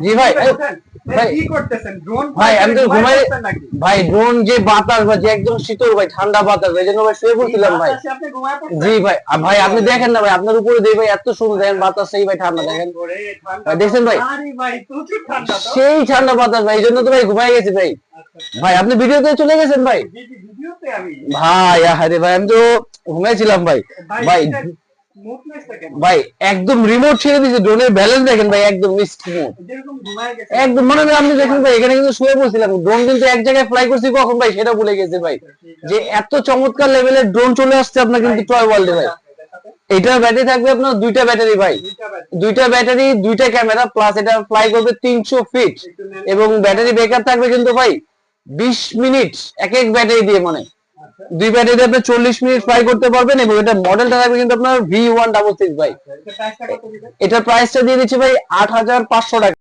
জি ভাই। ভাই কি করতেছেন? ড্রোন ভাই আমি তো ঘুমাই। ভাই ড্রোন যে বাতাস ভাই, যে একদম শীতল ভাই, ঠান্ডা বাতাস ভাই, জন্য ভাই শুয়ে পড়ছিলাম ভাই। আপনি ঘুমায় পড়ছেন? জি ভাই। ভাই আপনি দেখেন না ভাই, আপনার উপরে দেই ভাই, এত সুন্দর দেখেন বাতাস, সেই ভাই ঠান্ডা দেখেন ওরে ঠান্ডা ভাই, তো দেখছেন ভাই? আরে ভাই প্রচুর ঠান্ডা তো। সেই ঠান্ডা বাতাস ভাই, এই জন্য তো ভাই ঘুমাই গেছি ভাই। ভাই আপনি ভিডিওতে চলে গেছেন ভাই। ভিডিওতে আমি ভাই আরে ভাই, আমি তো ঘুমাইছিলাম ভাই। ভাই মুভমেন্টটা কেমন? ভাই একদম রিমোট ছেড়ে দিয়েছে, ড্রোনের ব্যালেন্স দেখেন ভাই, একদম স্মুথ। যেরকম ঘুমায় গেছে একদম মনে হয় আপনি দেখেন ভাই, এখানে কিন্তু শুয়ে পড়ছিলাম, ড্রোন কিন্তু এক জায়গায় ফ্লাই করছি কখন ভাই সেটা ভুলে গেছে ভাই। যে এত চমৎকার লেভেলের ড্রোন চলে আসছে আপনার কিন্তু টয় ওয়ার্ল্ডে ভাই। এটার ব্যাটারি থাকবে আপনার দুইটা ব্যাটারি ভাই, দুইটা ব্যাটারি, দুইটা ক্যামেরা, প্লাস এটা ফ্লাই করবে 300 ফিট, এবং ব্যাটারি ব্যাকআপ থাকবে কিন্তু ভাই 20 মিনিট এক এক ব্যাটারি দিয়ে, মানে দুই ব্যাটারি দিয়ে আপনি 40 মিনিট ফ্লাই করতে পারবেন। এবং এটা মডেলটা থাকবে কিন্তু আপনার V166 ভাই। এটা প্রাইসটা কত দিবেন? এটার প্রাইসটা দিয়ে দিচ্ছি ভাই 8,500 টাকা।